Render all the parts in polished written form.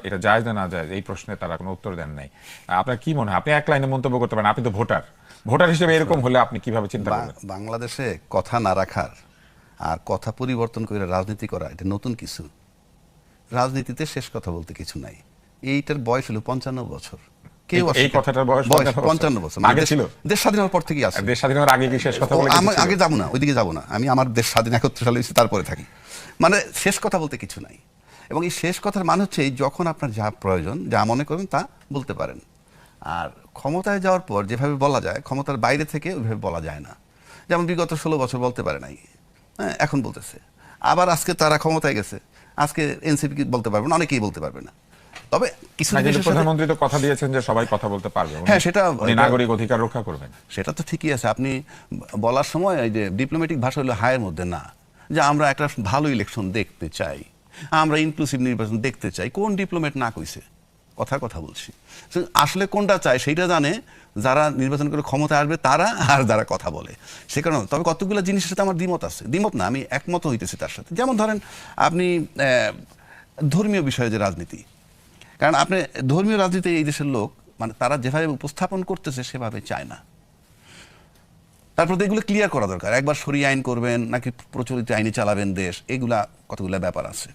এটা জায়েজ না জায়েজ এই প্রশ্নে তারা কোনো উত্তর দেন নাই। আপনার কি মনে হয়, আপনি এক লাইনে মন্তব্য করতে পারেন, আপনি তো ভোটার হিসেবে এরকম হলে আপনি কিভাবে চিন্তা করবেন? বাংলাদেশে কথা না রাখার আর কথা পরিবর্তন করে রাজনীতি করা এটা নতুন কিছু। রাজনীতিতে শেষ কথা বলতে কিছু নাই। এইটার বয়স হলো 55 বছর। কেউ এই কথাটার বয়স 55 বছর আগে ছিল। দেশ স্বাধীন হওয়ার পর থেকেই আছে। দেশ স্বাধীন হওয়ার আগে কি শেষ কথা বলে কিছু ছিল? আগে যাবো না, ওইদিকে যাবো না। আমি আমার দেশ স্বাধীন 71 সালে হয়েছে, তারপরে থাকি। মানে শেষ কথা বলতে কিছু নাই। এবং এই শেষ কথার মানে হচ্ছে যখন আপনার যা প্রয়োজন, যা মনে করবেন তা বলতে পারেন। আর ক্ষমতায় যাওয়ার পর যেভাবে বলা যায়, ক্ষমতার বাইরে থেকে ওইভাবে বলা যায় না। যেমন বিগত 16 বছর বলতে পারে নাই, হ্যাঁ, এখন বলতেছে। আবার আজকে তারা ক্ষমতায় গেছে, আজকে এনসিপি বলতে পারবে না, অনেকেই বলতে পারবে না। তবে কিছু প্রধানমন্ত্রী তো কথা দিয়েছেন যে সবাই কথা বলতে পারবে, হ্যাঁ, সেটা নাগরিক অধিকার রক্ষা করবেন। সেটা তো ঠিকই আছে। আপনি বলার সময় এই যে ডিপ্লোম্যাটিক ভাষা হলো হায়ের মধ্যে না, যে আমরা একটা ভালো ইলেকশন দেখতে চাই, আমরা ইনক্লুসিভ নির্বাচন দেখতে চাই। কোন ডিপ্লোম্যাট না কইছে? কথা বলছি। আসলে কোনটা চায় সেইটা জানে যারা নির্বাচন করে ক্ষমতায় আসবে তারা, আর যারা কথা বলে সে কারণে। তবে কতগুলো জিনিসের সাথে আমার দ্বিমত আছে, দ্বিমত না, আমি একমত হইতেছি তার সাথে। যেমন ধরেন আপনি ধর্মীয় বিষয়ে যে রাজনীতি, কারণ আপনি ধর্মীয় রাজনীতি এই দেশের লোক মানে তারা যেভাবে উপস্থাপন করতেছে সেভাবে চায় না। তারপর এগুলো ক্লিয়ার করা দরকার। একবার শরিয়া আইন করবেন নাকি প্রচলিত আইনে চালাবেন দেশ, এগুলা কতগুলো ব্যাপার আছে।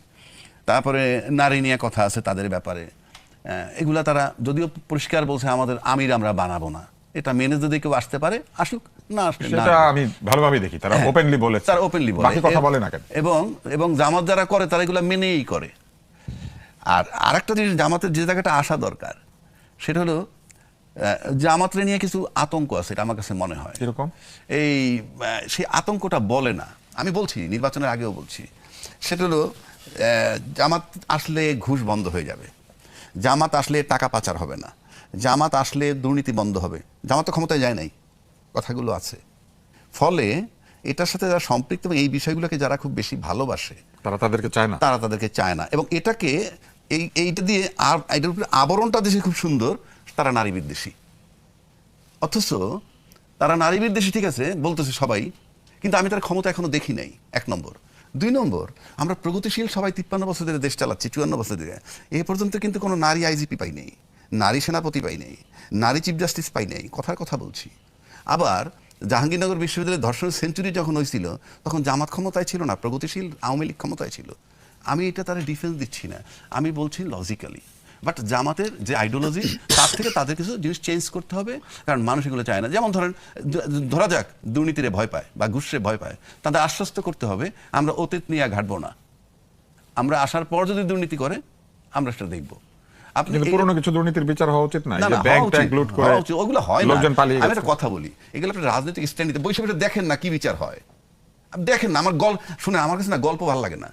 তারপরে নারী নিয়ে কথা আছে তাদের ব্যাপারে, এগুলা তারা যদিও পরিষ্কার বলছে আমাদের আমির আমরা বানাবো না, এটা মেনে যদি কেউ আসতে পারে আসুক, না আসলে সেটা আমি ভালোভাবে দেখি তারা ওপেনলি বলেছে, তারা ওপেনলি বলে, বাকি কথা বলে না কেন। এবং জামাত যারা করে তারা এগুলা মেনেই করে। আর আরেকটা জিনিস জামাতের যে জায়গাটা আসা দরকার সেটা হলো জামাতরে নিয়ে কিছু আতঙ্ক আছে, এটা আমার কাছে মনে হয়। এরকম সেই আতঙ্কটা বলে না, আমি বলছি নির্বাচনের আগেও বলছি। সেটা হলো জামাত আসলে ঘুষ বন্ধ হয়ে যাবে, জামাত আসলে টাকা পাচার হবে না, জামাত আসলে দুর্নীতি বন্ধ হবে। জামাত তো ক্ষমতায় যায় নাই, কথাগুলো আছে। ফলে এটার সাথে যারা সম্পৃক্ত এবং এই বিষয়গুলোকে যারা খুব বেশি ভালোবাসে তারা তাদেরকে চায় না। এবং এটাকে এইটা দিয়ে আর এটার উপরে আবরণটা দেশে খুব সুন্দর, তারা নারী বিদ্বেষী। অথচ তারা নারী বিদ্বেষী ঠিক আছে বলতেছে সবাই, কিন্তু আমি তার ক্ষমতা এখনো দেখি নাই, 1 নম্বর। 2 নম্বর, আমরা প্রগতিশীল সবাই 53 বছর ধরে দেশ চালাচ্ছি, 54 বছর ধরে। এ পর্যন্ত কিন্তু কোনো নারী আইজিপি পাই নেই, নারী সেনাপতি পাই নেই, নারী চিফ জাস্টিস পাই নেই, কথা বলছি। আবার জাহাঙ্গীরনগর বিশ্ববিদ্যালয়ে ধর্ষণ সেঞ্চুরি যখন হয়েছিল তখন জামাত ক্ষমতায় ছিল না, প্রগতিশীল আওয়ামী লীগ ক্ষমতায় ছিল। আমি এটা তারা ডিফেন্স দিচ্ছি না, আমি বলছি লজিক্যালি। বাট জামাতের যে আইডিওলজি তার থেকে তাদের কিছু জিনিস চেঞ্জ করতে হবে, কারণ মানুষ এগুলো চায় না। যেমন ধরা যাক দুর্নীতিরে ভয় পায় বা ঘুষে ভয় পায়, তাদের আশ্বস্ত করতে হবে আমরা অতীত নিয়ে ঘাটবো না, আমরা আসার পর যদি দুর্নীতি করে আমরা সেটা দেখবো। পুরনো কিছু দুর্নীতির বিচার হওয়া উচিত না, ওগুলো হয় না। আমি একটা কথা বলি, এগুলো একটা রাজনৈতিক স্ট্যান্ড নিতে বৈষম্যটা দেখেন না কি বিচার হয়, দেখেন না। আমার শুনে আমার কাছে না গল্প ভালো লাগে না।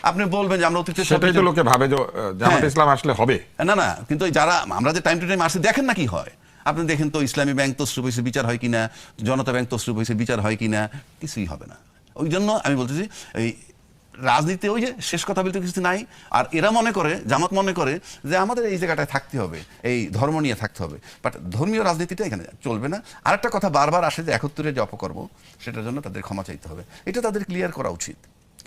আপনি বলবেন যে আমরা অতীতে, সেটাই তো লোকে ভাবে যে জামাত ইসলাম আসলে হবে না, কিন্তু যারা আমরা যে টাইম টু টাইম আসি দেখেন না কি হয়। আপনি দেখেন তো ইসলামী ব্যাংক তসরুপ হয়েছে বিচার হয় কিনা, জনতা ব্যাংক তসরুপ হয়েছে বিচার হয় কিনা, কিছুই হবে না। ওই জন্য আমি বলতেছি এই রাজনীতি ওই যে শেষ কথা বলতে কিছু নাই। আর এরা মনে করে, জামাত মনে করে যে আমাদের এই জায়গাটায় থাকতে হবে, এই ধর্ম নিয়ে থাকতে হবে, বাট ধর্মীয় রাজনীতিটা এখানে চলবে না। আরেকটা কথা বারবার আসে যে 71-এর যে অপকর্ম, সেটার জন্য তাদের ক্ষমা চাইতে হবে। এটা তাদের ক্লিয়ার করা উচিত।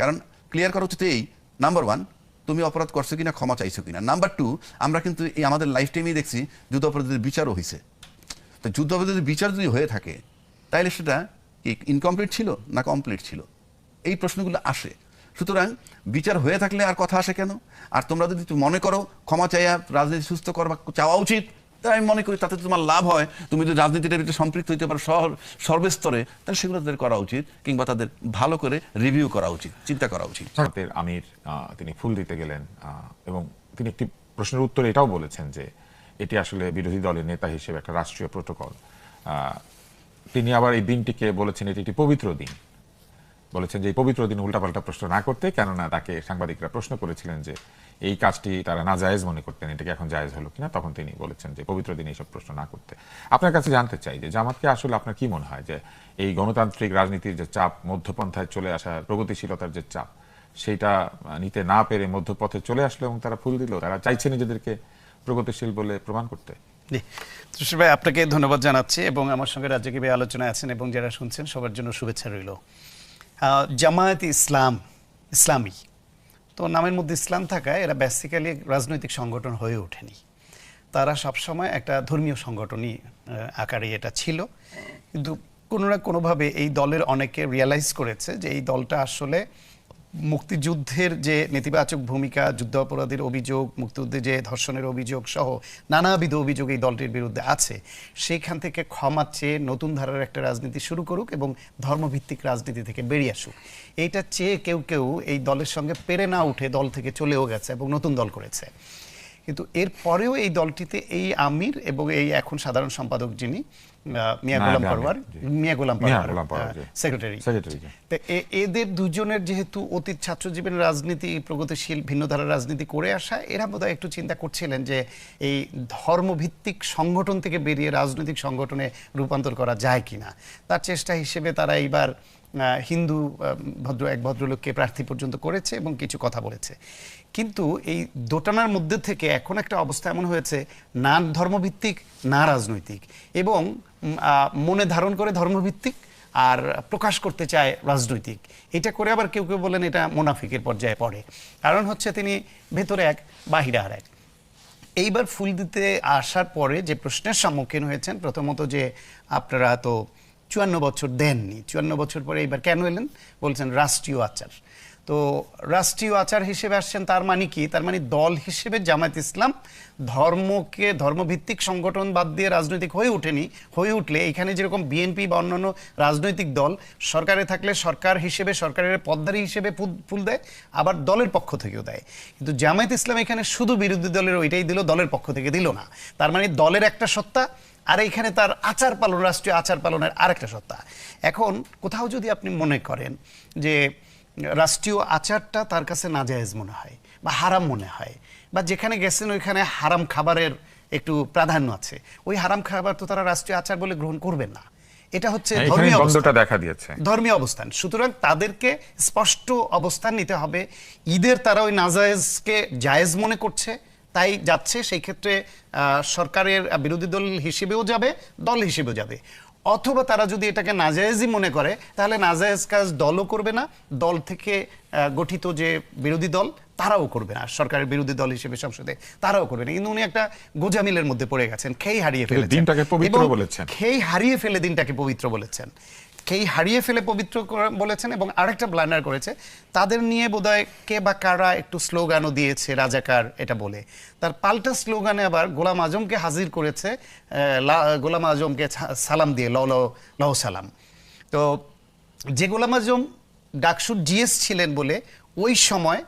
কারণ ক্লিয়ার করা উচিত এই, নাম্বার 1 তুমি অপরাধ করছো কিনা, ক্ষমা চাইছো কিনা। নাম্বার 2 আমরা কিন্তু এই আমাদের লাইফ টাইমেই দেখছি যুদ্ধ অপরাধীদের বিচারও হয়েছে। তো যুদ্ধ অপরাধীদের বিচার যদি হয়ে থাকে তাহলে সেটা ইনকমপ্লিট ছিল না কমপ্লিট ছিল, এই প্রশ্নগুলো আসে। সুতরাং বিচার হয়ে থাকলে আর কথা আসে কেন? আর তোমরা যদি মনে করো ক্ষমা চাইয়া রাজনীতি সুস্থ করবা চাওয়া উচিত, তাই আমি মনে করি তাতে তোমার লাভ হয়। তুমি যদি রাজনীতিটার ভিতরে সম্পৃক্ত হইতে পারো সর্বস্তরে, তাহলে সেগুলো তাদের করা উচিত, কিংবা তাদের ভালো করে রিভিউ করা উচিত, চিন্তা করা উচিত। আমির তিনি ফুল দিতে গেলেন এবং তিনি একটি প্রশ্নের উত্তরে এটাও বলেছেন যে এটি আসলে বিরোধী দলের নেতা হিসেবে একটা রাষ্ট্রীয় প্রোটোকল। তিনি আবার এই দিনটিকে বলেছেন এটি একটি পবিত্র দিন, বলেছেন যে এই পবিত্র দিন উল্টাপাল্টা প্রশ্ন না করতে, কেননা তাকে সাংবাদিকরা প্রশ্ন করেছিলেন যে এই কাজটি তারা না জায়েজ মনে করতেন, এটাকে এখন জায়েজ হলো কিনা। তখন তিনি বলেছেন যে পবিত্র দিন এইসব প্রশ্ন না করতে। আপনার কাছে জানতে চাই যে জামাতকে আসলে আপনার কি মনে হয় যে এই গণতান্ত্রিক রাজনীতির যে চাপ, মধ্যপন্থায় চলে আসার প্রগতিশীলতার যে চাপ, সেইটা নিতে না পেরে মধ্যপথে চলে আসলো এবং তারা ফুল দিল, তারা চাইছে নিজেদেরকে প্রগতিশীল বলে প্রমাণ করতে? তুষার ভাই, আপনাকে ধন্যবাদ জানাচ্ছি এবং আমার সঙ্গে রাজ্জাকি ভাই আলোচনায় আছেন এবং যারা শুনছেন সবার জন্য শুভেচ্ছা রইল। জামায়াতে ইসলামী তো নামের মধ্যে ইসলাম থাকায় এরা বেসিক্যালি রাজনৈতিক সংগঠন হয়ে ওঠেনি। তারা সবসময় একটা ধর্মীয় সংগঠনই আকারে এটা ছিল। কিন্তু কোনো না কোনোভাবে এই দলের অনেকে রিয়ালাইজ করেছে যে এই দলটা আসলে মুক্তিযুদ্ধের যে নেতিবাচক ভূমিকা, যুদ্ধাপরাধীর অভিযোগ, মুক্তিযুদ্ধে যে ধর্ষণের অভিযোগ সহ নানাবিধ অভিযোগ এই দলটির বিরুদ্ধে আছে, সেইখান থেকে ক্ষমা চেয়ে নতুন ধারার একটা রাজনীতি শুরু করুক এবং ধর্মভিত্তিক রাজনীতি থেকে বেরিয়ে আসুক। এইটা চেয়ে কেউ কেউ এই দলের সঙ্গে পেরে না উঠে দল থেকে চলেও গেছে এবং নতুন দল করেছে। কিন্তু এর পরেও এই দলটিতে এই আমির এবং এই এখন সাধারণ সম্পাদক যিনি মিয়া গোলাম পরোয়ার সেক্রেটারি, তো এদের দুজনের যেহেতু অতীত ছাত্রজীবনের রাজনীতি, প্রগতিশীল ভিন্ন ধারার রাজনীতি করে আসা, এরা বোধহয় একটু চিন্তা করছিলেন যে এই ধর্মভিত্তিক সংগঠন থেকে বেরিয়ে রাজনৈতিক সংগঠনে রূপান্তর করা যায় কিনা। তার চেষ্টা হিসেবে তারা এইবার হিন্দু এক ভদ্রলোককে প্রার্থী পর্যন্ত করেছে এবং কিছু কথা বলেছে। কিন্তু এই দোটানার মধ্যে থেকে এখন একটা অবস্থা এমন হয়েছে, না ধর্মভিত্তিক না রাজনৈতিক, এবং মনে ধারণ করে ধর্মভিত্তিক আর প্রকাশ করতে চায় রাজনৈতিক। এটা করে আবার কেউ কেউ বলেন এটা মুনাফিকের পর্যায়ে পড়ে। কারণ হচ্ছে তিনি ভেতরে এক বাহিরে আর এক। এইবার ফুল দিতে আসার পরে যে প্রশ্নের সম্মুখীন হয়েছেন, প্রথমত যে আপনারা তো 54 বছর দেননি, 54 বছর পরে এইবার কেন এলেন? বলছেন রাষ্ট্রীয় আচার। তো রাষ্ট্রীয় আচার হিসেবে আসছেন, তার মানে কি? তার মানে দল হিসেবে জামায়াত ইসলাম ধর্মকে, ধর্মভিত্তিক সংগঠন বাদ দিয়ে রাজনৈতিক হয়ে ওঠেনি। হয়ে উঠলে এখানে যেরকম বিএনপি বা অন্যান্য রাজনৈতিক দল সরকারে থাকলে সরকার হিসেবে, সরকারের পদ্মারি হিসেবে ফুল দেয়, আবার দলের পক্ষ থেকেও দেয়। কিন্তু জামায়াত ইসলাম এখানে শুধু বিরোধী দলের ওইটাই দিল, দলের পক্ষ থেকে দিল না। তার মানে দলের একটা সত্তা, আর এইখানে তার আচার পালন, রাষ্ট্রীয় আচার পালনের আরেকটা সত্তা। এখন কোথাও যদি আপনি মনে করেন যে রাষ্ট্রীয় আচারটা তার কাছে নাজায়েজ মনে হয় বা হারাম মনে হয়, বা যেখানে গেছেন ওইখানে হারাম খাবারের একটু প্রাধান্য আছে, ওই হারাম খাবার তো তারা রাষ্ট্রীয় আচার বলে গ্রহণ করবেন না। এটা হচ্ছে ধর্মীয় অবস্থান। সুতরাং তাদেরকে স্পষ্ট অবস্থান নিতে হবে। ঈদের তারা ওই নাজায়েজকে জায়েজ মনে করছে, তাই যাচ্ছে। সেই ক্ষেত্রে সরকারের বিরোধী দল হিসেবেও যাবে, দল হিসেবেও যাবে। অথবা তারা যদি এটাকে নাজায়েজই মনে করে, তাহলে নাজায়েজ কাজ দলও করবে না, দল থেকে গঠিত যে বিরোধী দল তারাও করবে না, সরকারের বিরোধী দল হিসেবে সংসদে তারাও করবে না। কিন্তু উনি একটা গোজামিলের মধ্যে পড়ে গেছেন, খেই হারিয়ে ফেলে দিনটাকে পবিত্র বলেছেন, খেই হারিয়ে ফেলে দিনটাকে পবিত্র বলেছেন, খেই হারিয়ে ফেলে পবিত্র বলেছেন। এবং আরেকটা ব্লান্ডার করেছে, তাদের নিয়ে বোধহয় কে বা কারা একটু স্লোগানও দিয়েছে রাজাকার এটা বলে। তার পাল্টা স্লোগানে আবার গোলাম আজমকে হাজির করেছে, গোলাম আজমকে সালাম দিয়ে লও সালাম। তো যে গোলাম আজম ডাকসুর জিএস ছিলেন বলে ওই সময়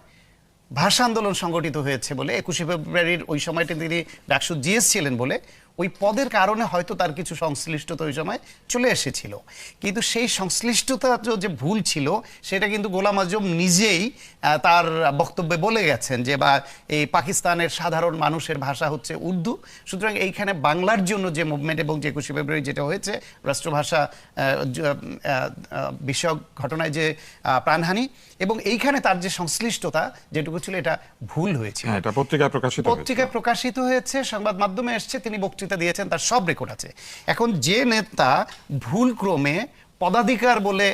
ভাষা আন্দোলন সংগঠিত হয়েছে বলে, 21শে ফেব্রুয়ারির ওই সময়টা তিনি ডাকসুর জিএস ছিলেন বলে, ওই পদের কারণে হয়তো তার কিছু সংশ্লিষ্টতা ওই সময় চলে এসেছিল। কিন্তু সেই সংশ্লিষ্টতা যে ভুল ছিল সেটা কিন্তু গোলাম আজম নিজেই তার বক্তব্যে বলে গেছেন যে, বা এই পাকিস্তানের সাধারণ মানুষের ভাষা হচ্ছে উর্দু, সুতরাং এইখানে বাংলার জন্য যে মুভমেন্ট এবং 21শে ফেব্রুয়ারি যেটা হয়েছে রাষ্ট্রভাষা বিষয়ক ঘটনায় যে প্রাণহানি, এবং এইখানে তার যে সংশ্লিষ্টতা যেটুকু ছিল এটা ভুল হয়েছিল। পত্রিকায় প্রকাশিত হয়েছে, সংবাদ মাধ্যমে এসছে, তিনি বক্তৃতা দিয়েছেন, তার সব রেকর্ড আছে। এখন যে নেতা ভুলক্রমে পদাধিকার বলে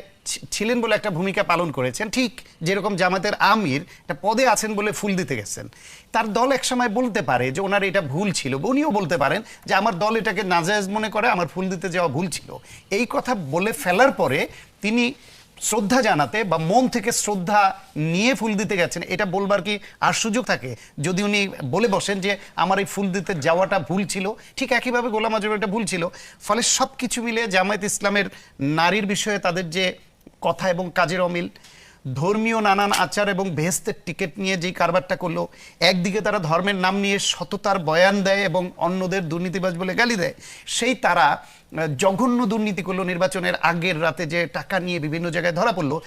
ছিলেন বলে একটা ভূমিকা পালন করেছেন, ঠিক যেরকম জামাতের আমির একটা পদে আছেন বলে ফুল দিতে গেছেন, তার দল একসময় বলতে পারে যে ওনার এটা ভুল ছিল, উনিও বলতে পারেন যে আমার দল এটাকে নাজায়েজ মনে করে, আমার ফুল দিতে যাওয়া ভুল ছিল। এই কথা বলে ফেলার পরে তিনি শ্রদ্ধা জানাতে বা মন থেকে শ্রদ্ধা নিয়ে ফুল দিতে গেছেন, এটা বলবার কি আর সুযোগ থাকে? যদি উনি বলে বসেন যে আমার এই ফুল দিতে যাওয়াটা ভুল ছিল, ঠিক একইভাবে গোলাম আজমের এটা ভুল ছিল। ফলে সব কিছু মিলে জামায়াত ইসলামের নারীর বিষয়ে তাদের যে কথা এবং কাজের অমিল, ধর্মীয় নানান আচার এবং বেহেস্তের টিকিট নিয়ে যেই কারবারটা করলো, একদিকে তারা ধর্মের নাম নিয়ে সততার বয়ান দেয় এবং অন্যদের দুর্নীতিবাজ বলে গালি দেয়, সেই তারা জঘন্য দুর্নীতি করলো। নির্বাচনের আগের রাতে যে টাকা নিয়ে বিভিন্ন জায়গায় ধরা পড়লো,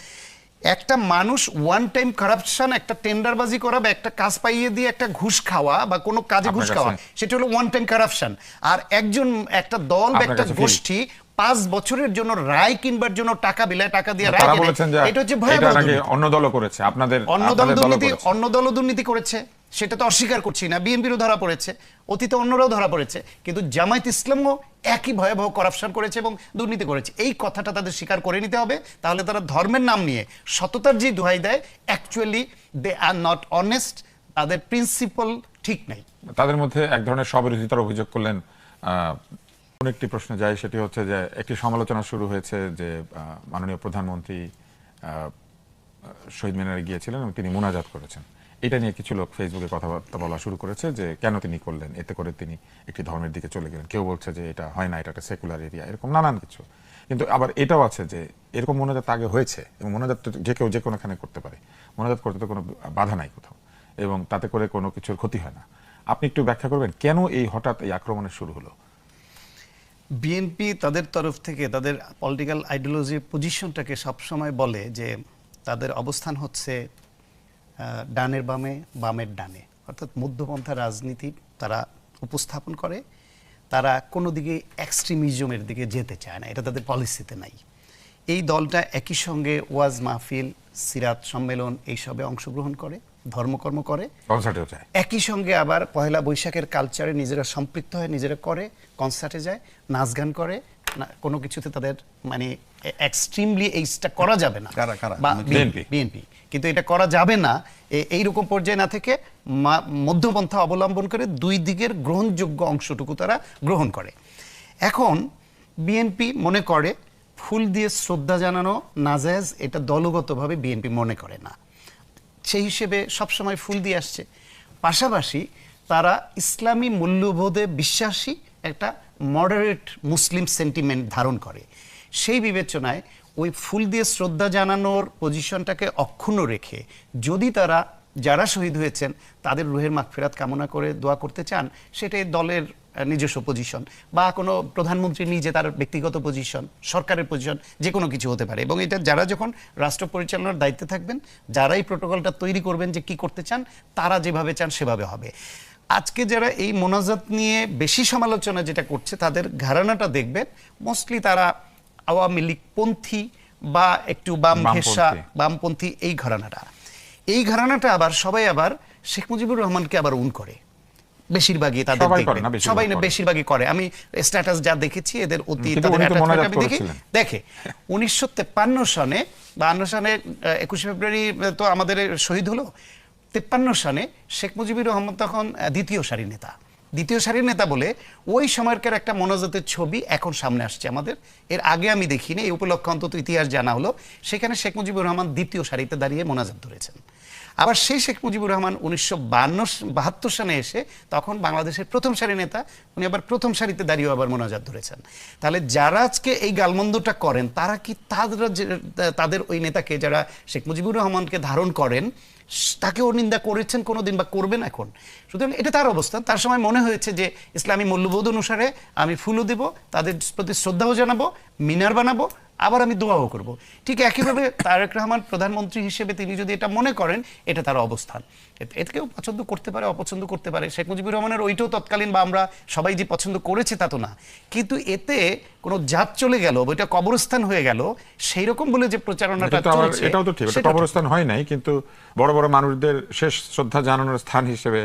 একটা মানুষ ওয়ান টাইম কারাপশন, একটা টেন্ডারবাজি করা বা একটা কাজ পাইয়ে দিয়ে একটা ঘুষ খাওয়া বা কোনো কাজে ঘুষ খাওয়া, সেটা হলো ওয়ান টাইম কারাপশন। আর একটা দল বা একটা গোষ্ঠী 5 বছরের জন্য রায় কিনবার জন্য টাকা বিলায়, টাকা দিয়ে রায় কিনে, এটা হচ্ছে ভয়াবহ। অন্য দলও করেছে, অন্য দল দুর্নীতি করেছে, সেটা তো অস্বীকার করছি না, বিএনপিরও ধরা পড়েছে, অতীতে অন্যরাও ধরা পড়েছে, কিন্তু জামায়াত ইসলামও একই ভয়াবহ করাপশন করেছে এবং দুর্নীতি করেছে। এই কথাটা তাদের স্বীকার করে নিতে হবে, তাহলে তারা ধর্মের নাম নিয়ে সততার যে দোহাই দেয়, actually they are not honest, তাদের প্রিন্সিপাল ঠিক নাই। তাদের মধ্যে এক ধরনের স্ববিরোধিতার অভিযোগ করলেন। কোন একটি প্রশ্ন যায়, সেটি হচ্ছে যে একটি সমালোচনা শুরু হয়েছে যে মাননীয় প্রধানমন্ত্রী শহীদ মিনারে গিয়েছিলেন এবং তিনি মোনাজাত করেছেন। এটা নিয়ে কিছু লোক ফেসবুকে কথাবার্তা বলা শুরু করেছে যে কেন তিনি করলেন, এতে করে তিনি একটি ধর্মের দিকে চলে গেলেন। কেউ বলছে যে এটা হয় না, এটা একটা সেকুলার এরিয়া, এরকম নানান কিছু। কিন্তু আবার এটাও আছে যে এরকম মোনাজাত আগে হয়েছে এবং মোনাজাত যে কেউ যে কোনোখানে করতে পারে, মোনাজাত করতে তো কোনো বাধা নাই কোথাও, এবং তাতে করে কোনো কিছুর ক্ষতি হয় না। আপনি একটু ব্যাখ্যা করবেন কেন এই হঠাৎ এই আক্রমণের শুরু হলো? বিএনপি তাদের তরফ থেকে তাদের পলিটিক্যাল আইডিওলজির পজিশনটাকে সবসময় বলে যে তাদের অবস্থান হচ্ছে ডানের বামে, বামের ডানে, অর্থাৎ মধ্যপন্থা রাজনীতি তারা উপস্থাপন করে। তারা কোনো দিকে এক্সট্রিমিজমের দিকে যেতে চায় না, এটা তাদের পলিসিতে নাই। এই দলটা একই সঙ্গে ওয়াজ মাহফিল, সিরাত সম্মেলন এইসবে অংশগ্রহণ করে, ধর্মকর্ম করে, কনসার্টেও যায়, একই সঙ্গে আবার পয়লা বৈশাখের কালচারে নিজেরা সম্পৃক্ত হয়, নিজেরা করে, কনসার্টে যায়, নাচ গান করে। কোনো কিছুতে তাদের মানে এক্সট্রিমলি এইটা করা যাবে না। বা বিএনপি কিন্তু এটা করা যাবে না, এইরকম পর্যায়ে না থেকে মধ্যপন্থা অবলম্বন করে দুই দিকের গ্রহণযোগ্য অংশটুকু তারা গ্রহণ করে। এখন বিএনপি মনে করে ফুল দিয়ে শ্রদ্ধা জানানো নাজায়েজ, এটা দলগতভাবে বিএনপি মনে করে না, সেই হিসেবে সবসময় ফুল দিয়ে আসছে। পাশাপাশি তারা ইসলামী মূল্যবোধে বিশ্বাসী, একটা মডারেট মুসলিম সেন্টিমেন্ট ধারণ করে। সেই বিবেচনায় ওই ফুল দিয়ে শ্রদ্ধা জানানোর পজিশনটাকে অক্ষুণ্ণ রেখে যদি তারা যারা শহীদ হয়েছেন তাদের রুহের মাগফিরাত কামনা করে দোয়া করতে চান, সেটাই দলের নিজস্ব পজিশন, বা কোনো প্রধানমন্ত্রী নিজে তার ব্যক্তিগত পজিশন, সরকারের পজিশন, যে কোনো কিছু হতে পারে। এবং এটা যারা যখন রাষ্ট্র পরিচালনার দায়িত্বে থাকবেন, যারা এই প্রোটোকলটা তৈরি করবেন যে কি করতে চান, তারা যেভাবে চান সেভাবে হবে। আজকে যারা এই মোনাজাত নিয়ে বেশি সমালোচনা যেটা করছে, তাদের ঘরানাটা দেখবেন মোস্টলি তারা আওয়ামী লীগ পন্থী বা একটু বাম ঘেঁষা বামপন্থী, এই ঘরানাটা আবার সবাই আবার শেখ মুজিবুর রহমানকে আবার করে বেশিরভাগই, তাদের সবাই না বেশিরভাগই করে। আমি স্ট্যাটাস যা দেখেছি এদের অতি দেখে 1953 সনে 21 ফেব্রুয়ারি তো আমাদের শহীদ হলো, 53 সনে শেখ মুজিবুর রহমান তখন দ্বিতীয় সারির নেতা বলে ওই সময়কার একটা মোনাজাতের ছবি এখন সামনে আসছে আমাদের। এর আগে আমি দেখিনি, এই উপলক্ষে অন্তত ইতিহাস জানা হলো। সেখানে শেখ মুজিবুর রহমান দ্বিতীয় সারিতে দাঁড়িয়ে মোনাজাত ধরেছেন। আবার সেই শেখ মুজিবুর রহমান 1972 সনে এসে তখন বাংলাদেশের প্রথম সারি নেতা, উনি আবার প্রথম সারিতে দাঁড়িয়ে আবার মোনাজাত ধরেছেন। তাহলে যারা আজকে এই গালমন্দটা করেন, তারা কি তাদের ওই নেতাকে, যারা শেখ মুজিবুর রহমানকে ধারণ করেন, তাকেও নিন্দা করেছেন কোনোদিন বা করবেন এখন? সুতরাং এটা তার অবস্থান। তার সময় মনে হয়েছে যে ইসলামী মূল্যবোধ অনুসারে আমি ফুলও দেব, তাদের প্রতি শ্রদ্ধাও জানাবো, মিনার বানাবো, আবার আমি দোয়াও করব। ঠিক একইভাবে তারেক রহমান প্রধানমন্ত্রী হিসেবে তিনি যদি এটা মনে করেন, এটা তার অবস্থান। এটাকেও পছন্দ করতে পারে, অপছন্দ করতে পারে। শেখ মুজিবুর রহমানের ওইটাও তৎকালীন বা আমরা সবাই যে পছন্দ করেছে তা তো না, কিন্তু এতে কোনো জাত চলে গেল, ওইটা কবরস্থান হয়ে গেল, সেই রকম বলে যে প্রচারণাটা চলছে, এটাও তো ঠিক। এটা কবরস্থান হয় নাই, কিন্তু বড় বড় মানুষদের শেষ শ্রদ্ধা জানানোর স্থান হিসেবে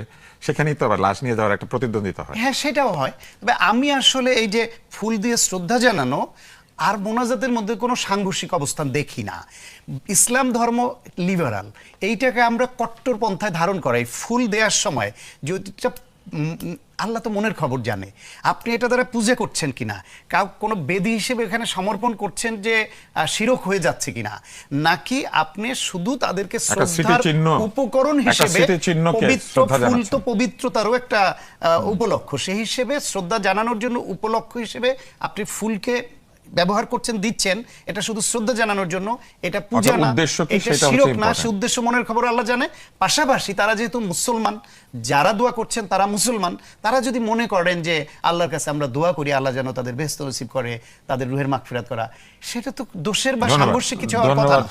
সেখানেই তো আবার লাশ নিয়ে যাওয়ার একটা প্রতিদ্বন্দ্বিতা হয়। হ্যাঁ, সেটাও হয়। তবে আমি আসলে এই যে ফুল দিয়ে শ্রদ্ধা জানানো আর মোনাজাতের মধ্যে কোনো সাংঘর্ষিক অবস্থান দেখি না। ইসলাম ধর্ম লিবারাল, এইটাকে আমরা কট্টরপন্থায় ধারণ করাই। ফুল দেওয়ার সময় যেটা আল্লাহ তো মনের খবর জানে, আপনি এটা দ্বারা পূজা করছেন কিনা, কোনো বেদী হিসেবে এখানে সমর্পণ করছেন যে শিরক হয়ে যাচ্ছে কিনা, নাকি আপনি শুধু তাদেরকে শ্রদ্ধার উপকরণ হিসেবে, পবিত্র ফুল তো পবিত্রতারও একটা উপলক্ষ, সেই হিসেবে শ্রদ্ধা জানানোর জন্য উপলক্ষ হিসেবে আপনি ফুলকে ব্যবহার করছেন, দিচ্ছেন, এটা শুধু শ্রদ্ধা জানানোর জন্য, এটা পূজা না, এটা শিরক না, সে উদ্দেশ্য মনের খবর আল্লাহ জানে। পাশাপাশি তারা যেহেতু মুসলমান, যারা দোয়া করছেন তারা মুসলমান, তারা যদি মনে করেন যে আল্লাহর কাছে আমরা দোয়া করি আল্লাহ যেন তাদের বেহেশত নসিব করে, তাদের রুহের মাগফিরাত করা, সেটা তো দোষের বা সাংঘর্ষিক কিছু হওয়ার কথা না।